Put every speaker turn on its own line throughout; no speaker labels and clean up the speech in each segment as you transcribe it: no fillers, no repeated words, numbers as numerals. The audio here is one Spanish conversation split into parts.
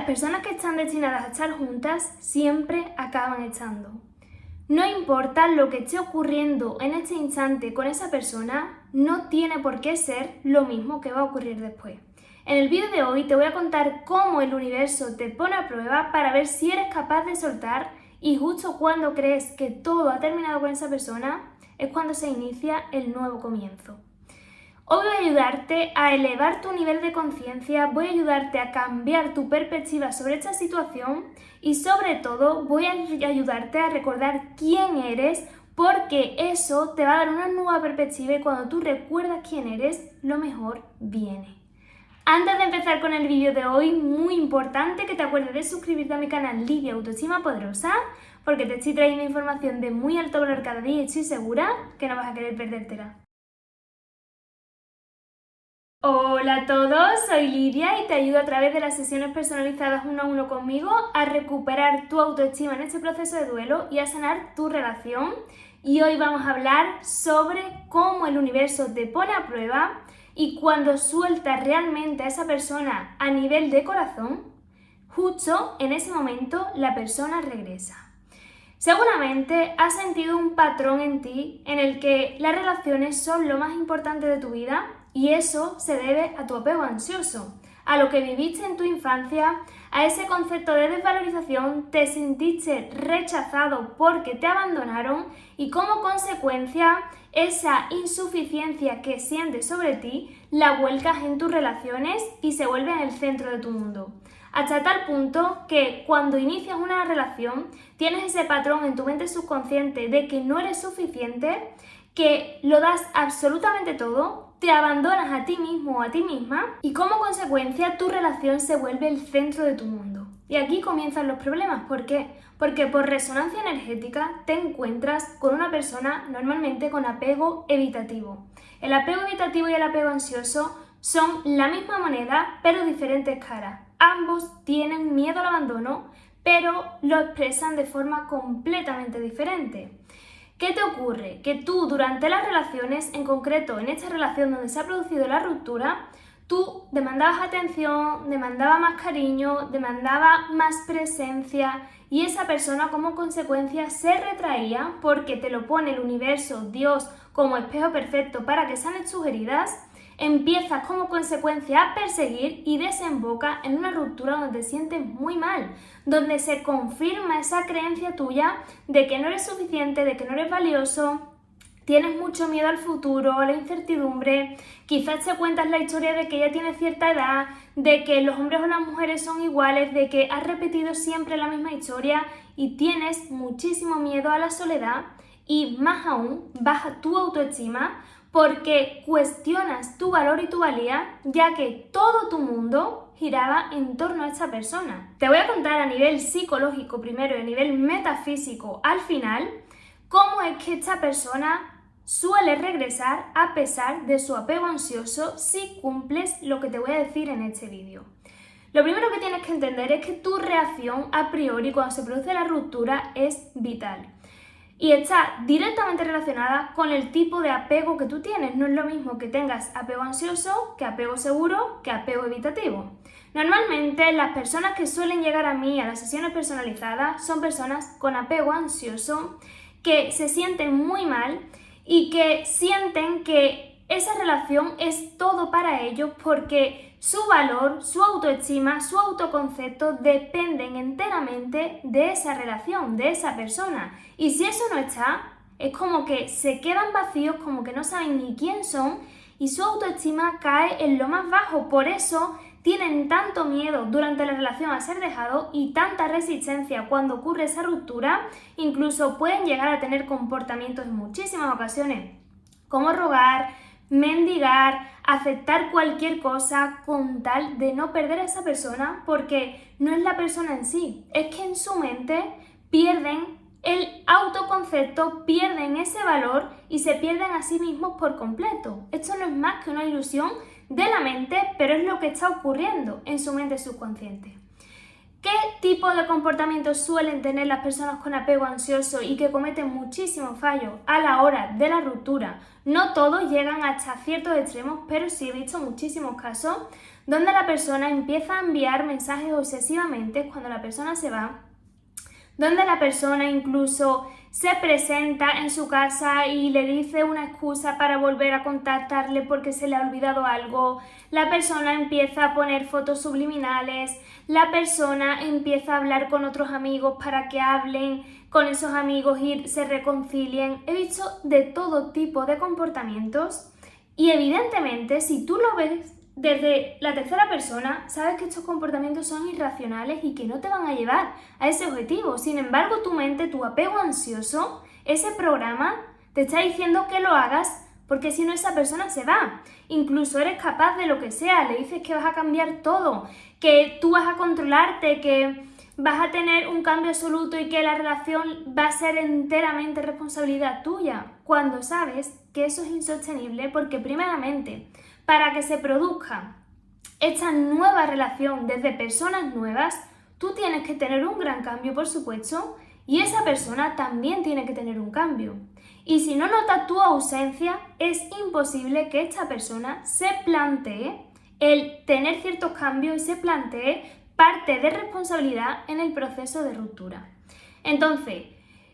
personas que están destinadas a estar juntas siempre acaban estando. No importa lo que esté ocurriendo en este instante con esa persona, no tiene por qué ser lo mismo que va a ocurrir después. En el vídeo de hoy te voy a contar cómo el universo te pone a prueba para ver si eres capaz de soltar, y justo cuando crees que todo ha terminado con esa persona es cuando se inicia el nuevo comienzo. Hoy voy a ayudarte a elevar tu nivel de conciencia, voy a ayudarte a cambiar tu perspectiva sobre esta situación y sobre todo voy a ayudarte a recordar quién eres, porque eso te va a dar una nueva perspectiva y cuando tú recuerdas quién eres, lo mejor viene. Antes de empezar con el vídeo de hoy, muy importante que te acuerdes de suscribirte a mi canal Lidia Autoestima Poderosa, porque te estoy trayendo información de muy alto valor cada día y estoy segura que no vas a querer perdértela. Hola a todos, soy Lidia y te ayudo a través de las sesiones personalizadas 1 a 1 conmigo a recuperar tu autoestima en este proceso de duelo y a sanar tu relación. Y hoy vamos a hablar sobre cómo el universo te pone a prueba y cuando sueltas realmente a esa persona a nivel de corazón, justo en ese momento la persona regresa. Seguramente has sentido un patrón en ti en el que las relaciones son lo más importante de tu vida y eso se debe a tu apego ansioso, a lo que viviste en tu infancia, a ese concepto de desvalorización, te sentiste rechazado porque te abandonaron y como consecuencia esa insuficiencia que sientes sobre ti la vuelcas en tus relaciones y se vuelve en el centro de tu mundo. Hasta tal punto que cuando inicias una relación tienes ese patrón en tu mente subconsciente de que no eres suficiente, que lo das absolutamente todo, te abandonas a ti mismo o a ti misma y como consecuencia tu relación se vuelve el centro de tu mundo. Y aquí comienzan los problemas. ¿Por qué? Porque por resonancia energética te encuentras con una persona normalmente con apego evitativo. El apego evitativo y el apego ansioso son la misma moneda pero diferentes caras. Ambos tienen miedo al abandono, pero lo expresan de forma completamente diferente. ¿Qué te ocurre? Que tú durante las relaciones, en concreto en esta relación donde se ha producido la ruptura, tú demandabas atención, demandabas más cariño, demandabas más presencia y esa persona como consecuencia se retraía porque te lo pone el universo, Dios, como espejo perfecto para que sanes tus heridas. Empiezas como consecuencia a perseguir y desemboca en una ruptura donde te sientes muy mal, donde se confirma esa creencia tuya de que no eres suficiente, de que no eres valioso, tienes mucho miedo al futuro, a la incertidumbre, quizás te cuentas la historia de que ella tiene cierta edad, de que los hombres o las mujeres son iguales, de que has repetido siempre la misma historia y tienes muchísimo miedo a la soledad y más aún baja tu autoestima porque cuestionas tu valor y tu valía, ya que todo tu mundo giraba en torno a esta persona. Te voy a contar a nivel psicológico primero y a nivel metafísico al final, cómo es que esta persona suele regresar a pesar de su apego ansioso si cumples lo que te voy a decir en este vídeo. Lo primero que tienes que entender es que tu reacción a priori cuando se produce la ruptura es vital. Y está directamente relacionada con el tipo de apego que tú tienes. No es lo mismo que tengas apego ansioso, que apego seguro, que apego evitativo. Normalmente las personas que suelen llegar a mí a las sesiones personalizadas son personas con apego ansioso que se sienten muy mal y que sienten que esa relación es todo para ellos porque su valor, su autoestima, su autoconcepto dependen enteramente de esa relación, de esa persona. Y si eso no está, es como que se quedan vacíos, como que no saben ni quién son y su autoestima cae en lo más bajo. Por eso tienen tanto miedo durante la relación a ser dejados y tanta resistencia cuando ocurre esa ruptura. Incluso pueden llegar a tener comportamientos en muchísimas ocasiones, como rogar, mendigar, aceptar cualquier cosa con tal de no perder a esa persona, porque no es la persona en sí, es que en su mente pierden el autoconcepto, pierden ese valor y se pierden a sí mismos por completo. Esto no es más que una ilusión de la mente, pero es lo que está ocurriendo en su mente subconsciente. ¿Qué tipo de comportamientos suelen tener las personas con apego ansioso y que cometen muchísimos fallos a la hora de la ruptura? No todos llegan hasta ciertos extremos, pero sí he visto muchísimos casos donde la persona empieza a enviar mensajes obsesivamente cuando la persona se va, donde la persona incluso se presenta en su casa y le dice una excusa para volver a contactarle porque se le ha olvidado algo, la persona empieza a poner fotos subliminales, la persona empieza a hablar con otros amigos para que hablen con esos amigos y se reconcilien. He visto de todo tipo de comportamientos y evidentemente si tú lo ves desde la tercera persona, sabes que estos comportamientos son irracionales y que no te van a llevar a ese objetivo. Sin embargo, tu mente, tu apego ansioso, ese programa te está diciendo que lo hagas porque si no esa persona se va. Incluso eres capaz de lo que sea, le dices que vas a cambiar todo, que tú vas a controlarte, que vas a tener un cambio absoluto y que la relación va a ser enteramente responsabilidad tuya, cuando sabes que eso es insostenible porque primeramente, para que se produzca esta nueva relación desde personas nuevas, tú tienes que tener un gran cambio, por supuesto, y esa persona también tiene que tener un cambio. Y si no nota tu ausencia, es imposible que esta persona se plantee el tener ciertos cambios y se plantee parte de responsabilidad en el proceso de ruptura. Entonces,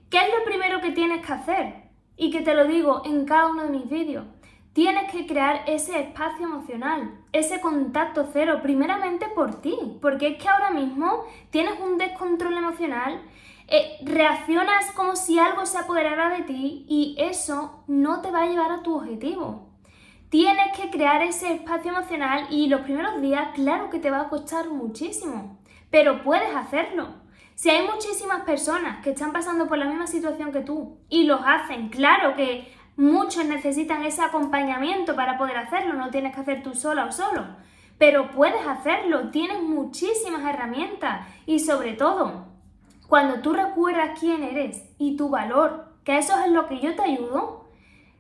¿qué es lo primero que tienes que hacer? Y que te lo digo en cada uno de mis vídeos. Tienes que crear ese espacio emocional, ese contacto cero, primeramente por ti, porque es que ahora mismo tienes un descontrol emocional, reaccionas como si algo se apoderara de ti y eso no te va a llevar a tu objetivo. Tienes que crear ese espacio emocional y los primeros días, claro que te va a costar muchísimo, pero puedes hacerlo. Si hay muchísimas personas que están pasando por la misma situación que tú y los hacen, claro que muchos necesitan ese acompañamiento para poder hacerlo, no tienes que hacer tú sola o solo, pero puedes hacerlo, tienes muchísimas herramientas y sobre todo, cuando tú recuerdas quién eres y tu valor, que eso es lo que yo te ayudo,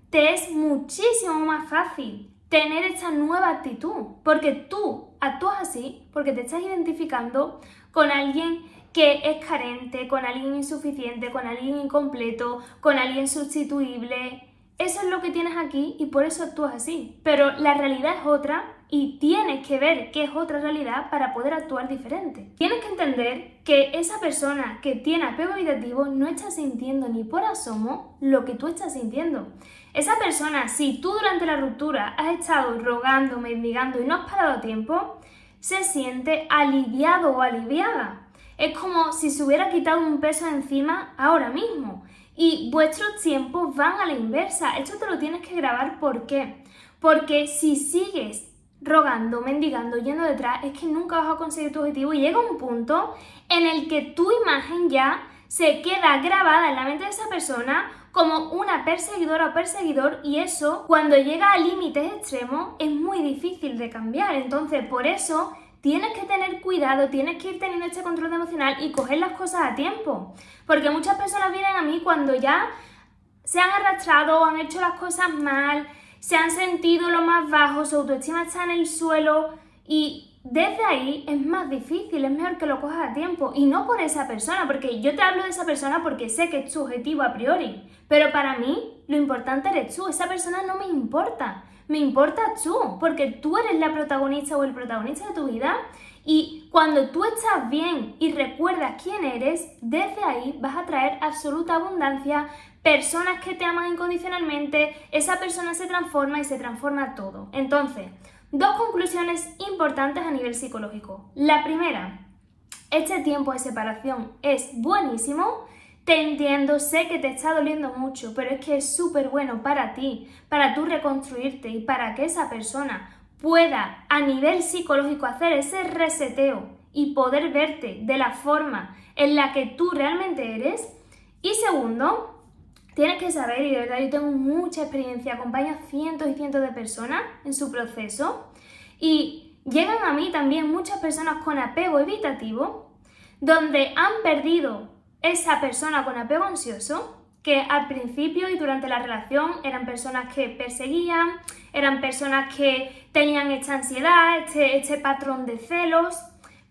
te es muchísimo más fácil tener esta nueva actitud, porque tú actúas así, porque te estás identificando con alguien que es carente, con alguien insuficiente, con alguien incompleto, con alguien sustituible. Eso es lo que tienes aquí y por eso actúas así. Pero la realidad es otra y tienes que ver qué es otra realidad para poder actuar diferente. Tienes que entender que esa persona que tiene apego evitativo no está sintiendo ni por asomo lo que tú estás sintiendo. Esa persona, si tú durante la ruptura has estado rogando, mendigando y no has parado a tiempo, se siente aliviado o aliviada. Es como si se hubiera quitado un peso encima ahora mismo. Y vuestros tiempos van a la inversa. Esto te lo tienes que grabar. ¿Por qué? Porque si sigues rogando, mendigando, yendo detrás, es que nunca vas a conseguir tu objetivo y llega un punto en el que tu imagen ya se queda grabada en la mente de esa persona como una perseguidora o perseguidor y eso, cuando llega a límites extremos, es muy difícil de cambiar. Entonces, por eso tienes que tener cuidado, tienes que ir teniendo este control emocional y coger las cosas a tiempo. Porque muchas personas vienen a mí cuando ya se han arrastrado, han hecho las cosas mal, se han sentido lo más bajo, su autoestima está en el suelo y desde ahí es más difícil, es mejor que lo cojas a tiempo. Y no por esa persona, porque yo te hablo de esa persona porque sé que es tu objetivo a priori. Pero para mí lo importante eres tú, esa persona no me importa. Me importas tú, porque tú eres la protagonista o el protagonista de tu vida y cuando tú estás bien y recuerdas quién eres, desde ahí vas a traer absoluta abundancia, personas que te aman incondicionalmente, esa persona se transforma y se transforma todo. Entonces, dos conclusiones importantes a nivel psicológico. La primera, este tiempo de separación es buenísimo. Te entiendo, sé que te está doliendo mucho, pero es que es súper bueno para ti, para tú reconstruirte y para que esa persona pueda a nivel psicológico hacer ese reseteo y poder verte de la forma en la que tú realmente eres. Y segundo, tienes que saber, y de verdad yo tengo mucha experiencia, acompaño a cientos y cientos de personas en su proceso y llegan a mí también muchas personas con apego evitativo donde han perdido esa persona con apego ansioso, que al principio y durante la relación eran personas que perseguían, eran personas que tenían esta ansiedad, este patrón de celos,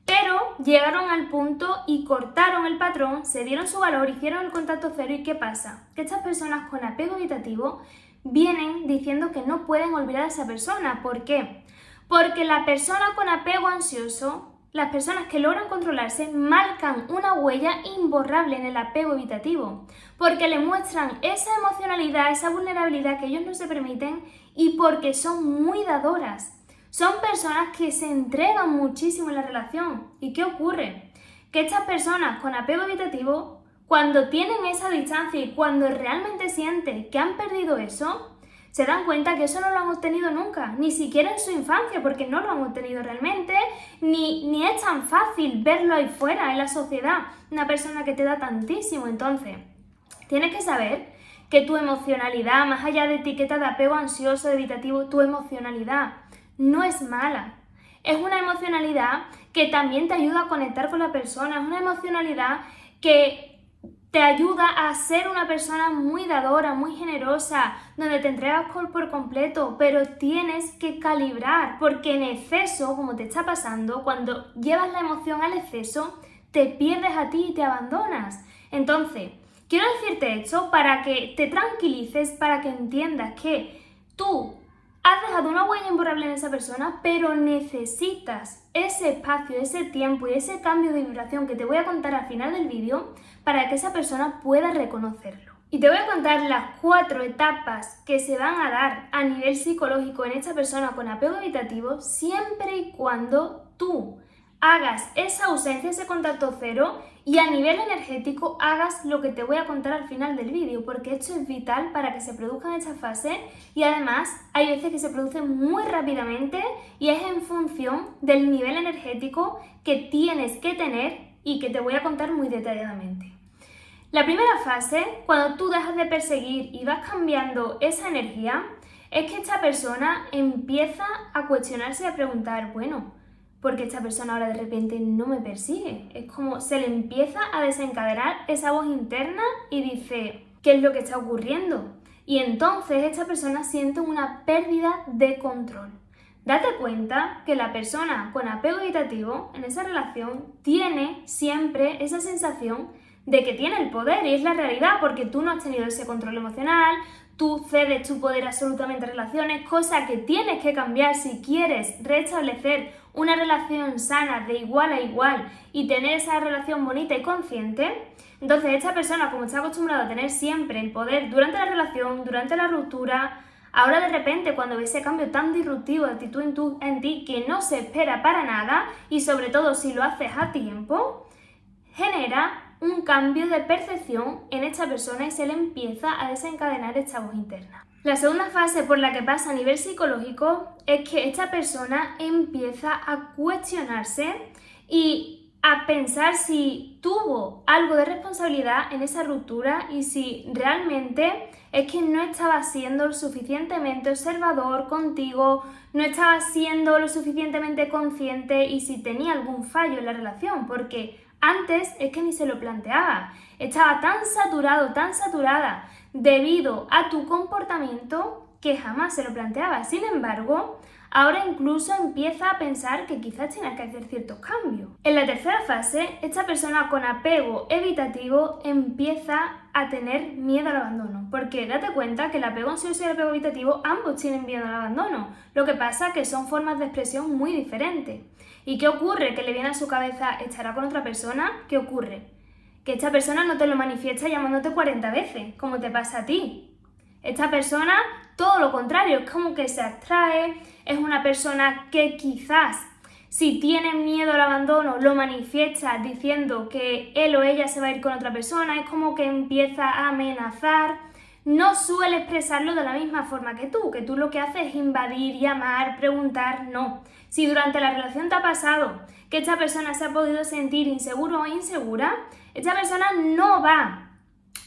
Pero llegaron al punto y cortaron el patrón, se dieron su valor, hicieron el contacto cero. ¿Y qué pasa? Que estas personas con apego evitativo vienen diciendo que no pueden olvidar a esa persona. ¿Por qué? Porque la persona con apego ansioso, las personas que logran controlarse, marcan una huella imborrable en el apego evitativo, porque le muestran esa emocionalidad, esa vulnerabilidad que ellos no se permiten y porque son muy dadoras. Son personas que se entregan muchísimo en la relación. ¿Y qué ocurre? Que estas personas con apego evitativo, cuando tienen esa distancia y cuando realmente sienten que han perdido eso, se dan cuenta que eso no lo han obtenido nunca, ni siquiera en su infancia, porque no lo han obtenido realmente, ni es tan fácil verlo ahí fuera, en la sociedad, una persona que te da tantísimo. Entonces, tienes que saber que tu emocionalidad, más allá de etiquetas de apego ansioso, evitativo, tu emocionalidad no es mala. Es una emocionalidad que también te ayuda a conectar con la persona, es una emocionalidad que te ayuda a ser una persona muy dadora, muy generosa, donde te entregas por completo, pero tienes que calibrar, porque en exceso, como te está pasando, cuando llevas la emoción al exceso, te pierdes a ti y te abandonas. Entonces, quiero decirte esto para que te tranquilices, para que entiendas que tú has dejado una huella imborrable en esa persona, pero necesitas ese espacio, ese tiempo y ese cambio de vibración que te voy a contar al final del vídeo para que esa persona pueda reconocerlo. Y te voy a contar las 4 etapas que se van a dar a nivel psicológico en esta persona con apego evitativo siempre y cuando tú hagas esa ausencia, ese contacto cero y a nivel energético hagas lo que te voy a contar al final del vídeo, porque esto es vital para que se produzcan estas fases y además hay veces que se producen muy rápidamente y es en función del nivel energético que tienes que tener y que te voy a contar muy detalladamente. La primera fase, cuando tú dejas de perseguir y vas cambiando esa energía, es que esta persona empieza a cuestionarse y a preguntar, bueno, porque esta persona ahora de repente no me persigue. Es como se le empieza a desencadenar esa voz interna y dice, ¿qué es lo que está ocurriendo? Y entonces esta persona siente una pérdida de control. Date cuenta que la persona con apego evitativo en esa relación tiene siempre esa sensación de que tiene el poder y es la realidad porque tú no has tenido ese control emocional, tú cedes tu poder absolutamente a relaciones, cosa que tienes que cambiar si quieres restablecer una relación sana de igual a igual y tener esa relación bonita y consciente. Entonces esta persona, como está acostumbrada a tener siempre el poder durante la relación, durante la ruptura, ahora de repente cuando ve ese cambio tan disruptivo de actitud en ti que no se espera para nada y sobre todo si lo haces a tiempo, genera un cambio de percepción en esta persona y se le empieza a desencadenar esta voz interna. La segunda fase por la que pasa a nivel psicológico es que esta persona empieza a cuestionarse y a pensar si tuvo algo de responsabilidad en esa ruptura y si realmente es que no estaba siendo lo suficientemente observador contigo, no estaba siendo lo suficientemente consciente y si tenía algún fallo en la relación, porque antes es que ni se lo planteaba. Estaba tan saturada debido a tu comportamiento que jamás se lo planteaba. Sin embargo, ahora incluso empieza a pensar que quizás tienes que hacer ciertos cambios. En la tercera fase, esta persona con apego evitativo empieza a tener miedo al abandono. Porque date cuenta que el apego ansioso y el apego evitativo ambos tienen miedo al abandono. Lo que pasa es que son formas de expresión muy diferentes. ¿Y qué ocurre? Que le viene a su cabeza, ¿estará con otra persona? ¿Qué ocurre? Que esta persona no te lo manifiesta llamándote 40 veces, como te pasa a ti. Esta persona, todo lo contrario, es como que se abstrae, es una persona que quizás, si tiene miedo al abandono, lo manifiesta diciendo que él o ella se va a ir con otra persona, es como que empieza a amenazar. No suele expresarlo de la misma forma que tú lo que haces es invadir, llamar, preguntar, no. Si durante la relación te ha pasado que esta persona se ha podido sentir inseguro o insegura, esta persona no va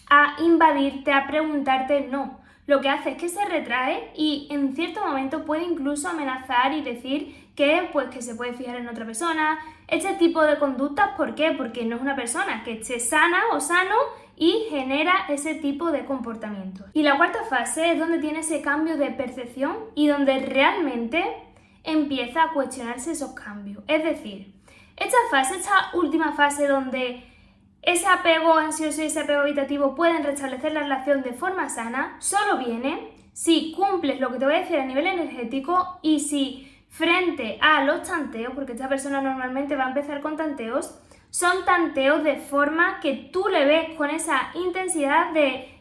a invadirte, a preguntarte, no. Lo que hace es que se retrae y en cierto momento puede incluso amenazar y decir que se puede fijar en otra persona. Este tipo de conductas, ¿por qué? Porque no es una persona que esté sana o sano y genera ese tipo de comportamiento. Y la cuarta fase es donde tiene ese cambio de percepción y donde realmente empieza a cuestionarse esos cambios. Es decir, Esta última fase donde ese apego ansioso y ese apego evitativo pueden restablecer la relación de forma sana, solo viene si cumples lo que te voy a decir a nivel energético y si frente a los tanteos, porque esta persona normalmente va a empezar con tanteos, son tanteos de forma que tú le ves con esa intensidad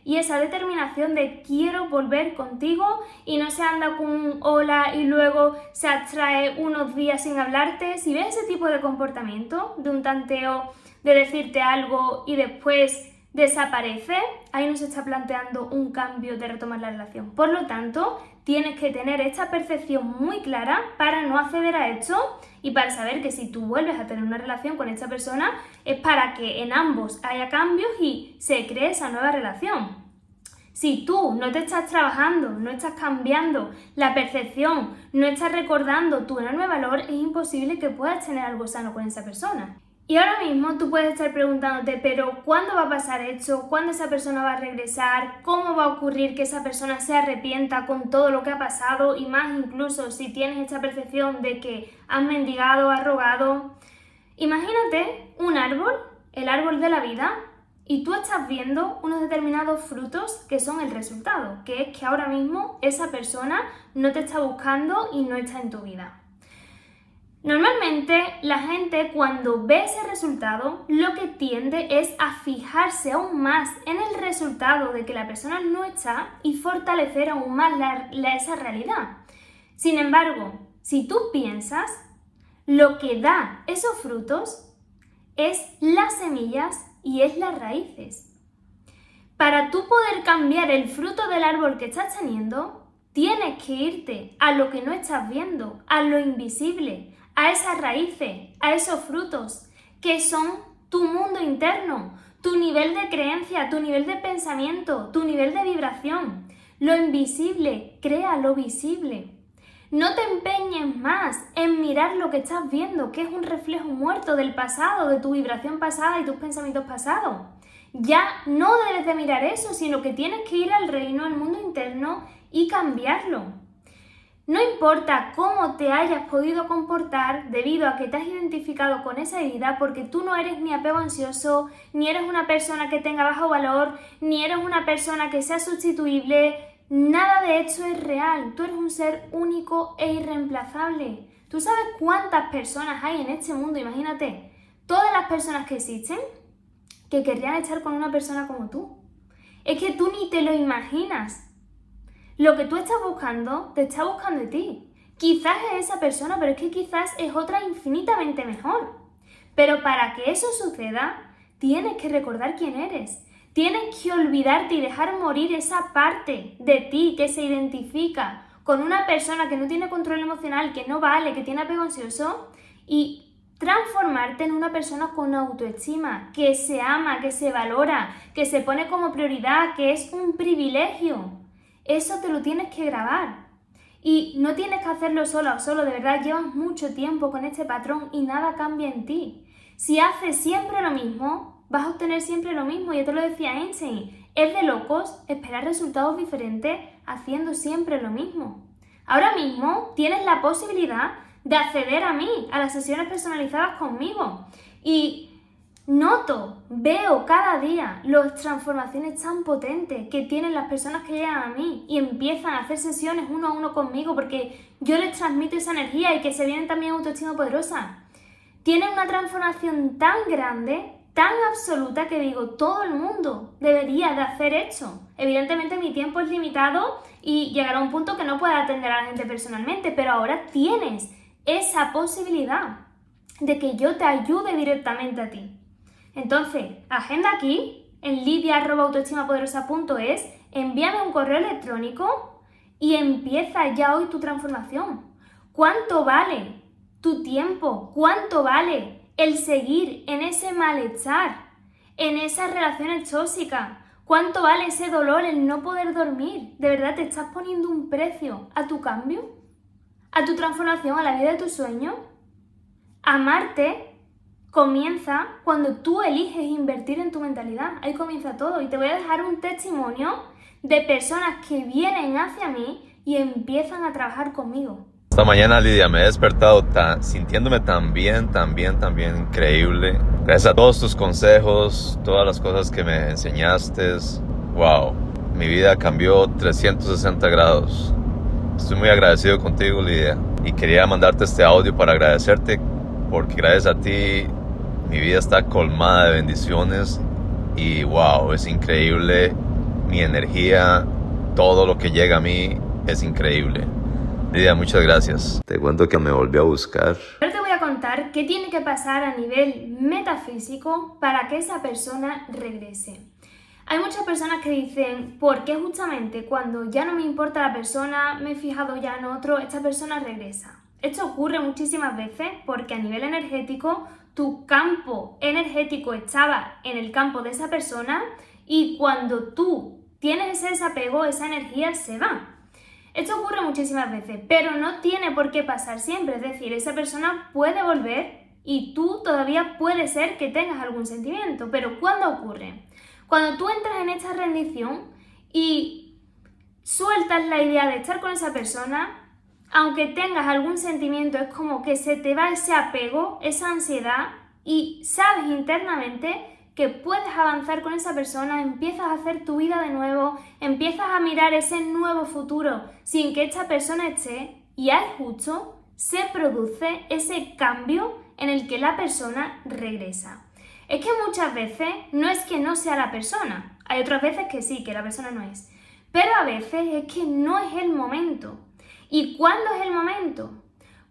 y esa determinación de quiero volver contigo y no se anda con un hola y luego se abstrae unos días sin hablarte. Si ves ese tipo de comportamiento de un tanteo, de decirte algo y después desaparece, ahí no se está planteando un cambio de retomar la relación. Por lo tanto, tienes que tener esta percepción muy clara para no acceder a esto y para saber que si tú vuelves a tener una relación con esta persona es para que en ambos haya cambios y se cree esa nueva relación. Si tú no te estás trabajando, no estás cambiando la percepción, no estás recordando tu enorme valor, es imposible que puedas tener algo sano con esa persona. Y ahora mismo tú puedes estar preguntándote, pero ¿cuándo va a pasar esto? ¿Cuándo esa persona va a regresar? ¿Cómo va a ocurrir que esa persona se arrepienta con todo lo que ha pasado? Y más incluso si tienes esta percepción de que has mendigado, has rogado. Imagínate un árbol, el árbol de la vida, y tú estás viendo unos determinados frutos que son el resultado, que es que ahora mismo esa persona no te está buscando y no está en tu vida. Normalmente la gente cuando ve ese resultado lo que tiende es a fijarse aún más en el resultado de que la persona no está y fortalecer aún más esa realidad. Sin embargo, si tú piensas, lo que da esos frutos es las semillas y es las raíces. Para tú poder cambiar el fruto del árbol que estás teniendo, tienes que irte a lo que no estás viendo, a lo invisible, a esas raíces, a esos frutos, que son tu mundo interno, tu nivel de creencia, tu nivel de pensamiento, tu nivel de vibración. Lo invisible crea lo visible. No te empeñes más en mirar lo que estás viendo, que es un reflejo muerto del pasado, de tu vibración pasada y tus pensamientos pasados. Ya no debes de mirar eso, sino que tienes que ir al reino, al mundo interno y cambiarlo. No importa cómo te hayas podido comportar debido a que te has identificado con esa herida, porque tú no eres ni apego ansioso, ni eres una persona que tenga bajo valor, ni eres una persona que sea sustituible. Nada de esto es real. Tú eres un ser único e irreemplazable. ¿Tú sabes cuántas personas hay en este mundo? Imagínate, todas las personas que existen que querrían estar con una persona como tú. Es que tú ni te lo imaginas. Lo que tú estás buscando, te está buscando a ti. Quizás es esa persona, pero es que quizás es otra infinitamente mejor. Pero para que eso suceda, tienes que recordar quién eres. Tienes que olvidarte y dejar morir esa parte de ti que se identifica con una persona que no tiene control emocional, que no vale, que tiene apego ansioso, y transformarte en una persona con autoestima, que se ama, que se valora, que se pone como prioridad, que es un privilegio. Eso te lo tienes que grabar. Y no tienes que hacerlo sola o solo, de verdad llevas mucho tiempo con este patrón y nada cambia en ti. Si haces siempre lo mismo, vas a obtener siempre lo mismo. Ya te lo decía Einstein, es de locos esperar resultados diferentes haciendo siempre lo mismo. Ahora mismo tienes la posibilidad de acceder a mí, a las sesiones personalizadas conmigo. Y veo cada día las transformaciones tan potentes que tienen las personas que llegan a mí y empiezan a hacer sesiones uno a uno conmigo porque yo les transmito esa energía y que se vienen también autoestima poderosa. Tienen una transformación tan grande, tan absoluta que digo, todo el mundo debería de hacer esto. Evidentemente mi tiempo es limitado y llegará un punto que no pueda atender a la gente personalmente, pero ahora tienes esa posibilidad de que yo te ayude directamente a ti. Entonces, agenda aquí en lidia@autoestimapoderosa.es, envíame un correo electrónico y empieza ya hoy tu transformación. ¿Cuánto vale tu tiempo? ¿Cuánto vale el seguir en ese malestar, en esas relaciones tóxicas? ¿Cuánto vale ese dolor, el no poder dormir? ¿De verdad te estás poniendo un precio a tu cambio? ¿A tu transformación, a la vida de tus sueños? Amarte comienza cuando tú eliges invertir en tu mentalidad. Ahí comienza todo. Y te voy a dejar un testimonio de personas que vienen hacia mí y empiezan a trabajar conmigo.
Esta mañana, Lidia, me he despertado sintiéndome tan bien increíble. Gracias a todos tus consejos, todas las cosas que me enseñaste. Wow, mi vida cambió 360 grados. Estoy muy agradecido contigo, Lidia. Y quería mandarte este audio para agradecerte porque gracias a ti mi vida está colmada de bendiciones. Y wow, es increíble. Mi energía, todo lo que llega a mí es increíble. Lidia, muchas gracias. Te cuento que me volví a buscar.
Ahora te voy a contar qué tiene que pasar a nivel metafísico para que esa persona regrese. Hay muchas personas que dicen, ¿por qué justamente cuando ya no me importa la persona, me he fijado ya en otro, esta persona regresa? Esto ocurre muchísimas veces porque a nivel energético, tu campo energético estaba en el campo de esa persona y cuando tú tienes ese desapego, esa energía se va. Esto ocurre muchísimas veces, pero no tiene por qué pasar siempre, es decir, esa persona puede volver y tú todavía puede ser que tengas algún sentimiento, pero ¿cuándo ocurre? Cuando tú entras en esta rendición y sueltas la idea de estar con esa persona, aunque tengas algún sentimiento, es como que se te va ese apego, esa ansiedad y sabes internamente que puedes avanzar con esa persona, empiezas a hacer tu vida de nuevo, empiezas a mirar ese nuevo futuro sin que esta persona esté y ahí justo se produce ese cambio en el que la persona regresa. Es que muchas veces no es que no sea la persona, hay otras veces que sí, que la persona no es, pero a veces es que no es el momento. ¿Y cuándo es el momento?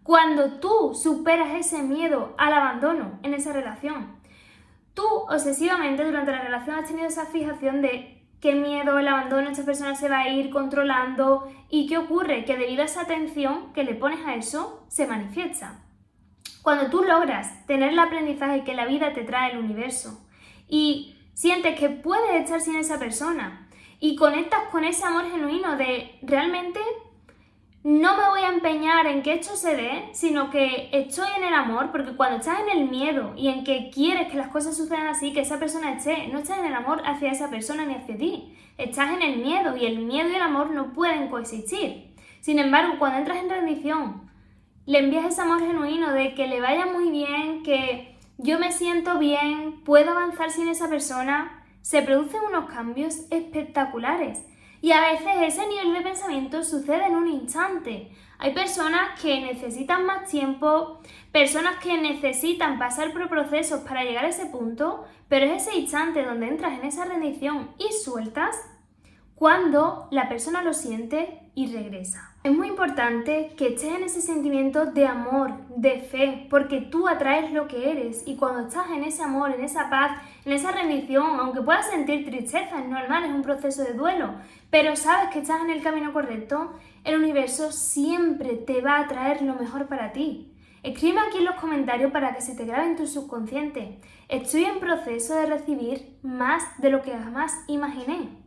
Cuando tú superas ese miedo al abandono en esa relación. Tú obsesivamente durante la relación has tenido esa fijación de qué miedo, el abandono, esta persona se va a ir controlando y ¿qué ocurre? Que debido a esa atención que le pones a eso, se manifiesta. Cuando tú logras tener el aprendizaje que la vida te trae el universo y sientes que puedes estar sin esa persona y conectas con ese amor genuino de realmente no me voy a empeñar en que esto se dé, sino que estoy en el amor, porque cuando estás en el miedo y en que quieres que las cosas sucedan así, que esa persona esté, no estás en el amor hacia esa persona ni hacia ti, estás en el miedo y el amor no pueden coexistir. Sin embargo, cuando entras en rendición, le envías ese amor genuino de que le vaya muy bien, que yo me siento bien, puedo avanzar sin esa persona, se producen unos cambios espectaculares. Y a veces ese nivel de pensamiento sucede en un instante. Hay personas que necesitan más tiempo, personas que necesitan pasar por procesos para llegar a ese punto, pero es ese instante donde entras en esa rendición y sueltas cuando la persona lo siente y regresa. Es muy importante que estés en ese sentimiento de amor, de fe, porque tú atraes lo que eres y cuando estás en ese amor, en esa paz, en esa rendición, aunque puedas sentir tristeza, es normal, es un proceso de duelo, pero sabes que estás en el camino correcto, el universo siempre te va a traer lo mejor para ti. Escribe aquí en los comentarios para que se te grabe en tu subconsciente. Estoy en proceso de recibir más de lo que jamás imaginé.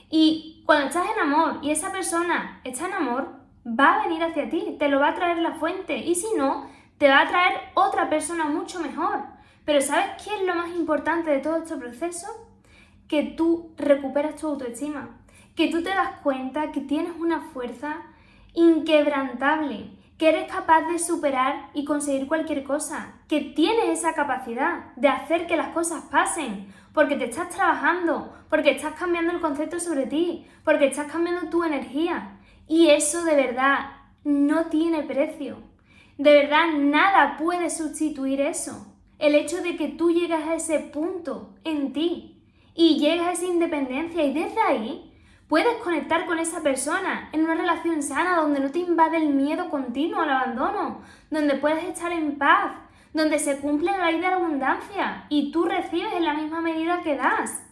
Y cuando estás en amor y esa persona está en amor, va a venir hacia ti, te lo va a traer la fuente y si no, te va a traer otra persona mucho mejor. Pero ¿sabes qué es lo más importante de todo este proceso? Que tú recuperas tu autoestima, que tú te das cuenta que tienes una fuerza inquebrantable, que eres capaz de superar y conseguir cualquier cosa, que tienes esa capacidad de hacer que las cosas pasen, porque te estás trabajando, porque estás cambiando el concepto sobre ti, porque estás cambiando tu energía. Y eso de verdad no tiene precio. De verdad nada puede sustituir eso. El hecho de que tú llegas a ese punto en ti y llegas a esa independencia y desde ahí puedes conectar con esa persona en una relación sana donde no te invade el miedo continuo al abandono, donde puedes estar en paz, donde se cumple la ley de la abundancia y tú recibes en la misma medida que das.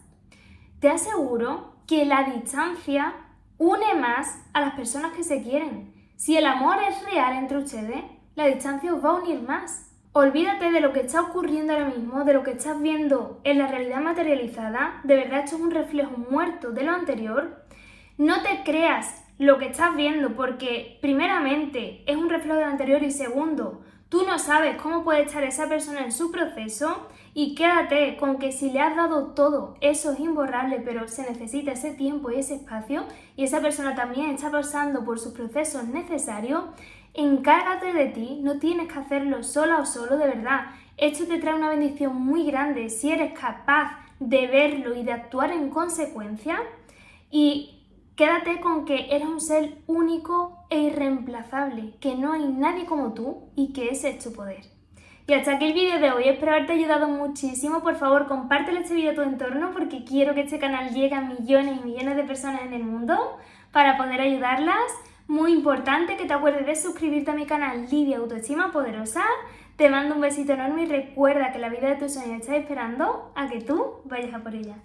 Te aseguro que la distancia une más a las personas que se quieren. Si el amor es real entre ustedes, la distancia os va a unir más. Olvídate de lo que está ocurriendo ahora mismo, de lo que estás viendo en la realidad materializada. De verdad, esto es un reflejo muerto de lo anterior. No te creas lo que estás viendo porque, primeramente, es un reflejo de lo anterior y segundo, tú no sabes cómo puede estar esa persona en su proceso y quédate con que si le has dado todo, eso es imborrable, pero se necesita ese tiempo y ese espacio y esa persona también está pasando por sus procesos necesarios. Encárgate de ti, no tienes que hacerlo sola o solo, de verdad. Esto te trae una bendición muy grande si eres capaz de verlo y de actuar en consecuencia. Y quédate con que eres un ser único e irreemplazable, que no hay nadie como tú y que ese es tu poder. Y hasta aquí el vídeo de hoy, espero haberte ayudado muchísimo. Por favor, compártelo este vídeo a tu entorno porque quiero que este canal llegue a millones y millones de personas en el mundo para poder ayudarlas. Muy importante que te acuerdes de suscribirte a mi canal Lidia Autoestima Poderosa. Te mando un besito enorme y recuerda que la vida de tus sueños está esperando a que tú vayas a por ella.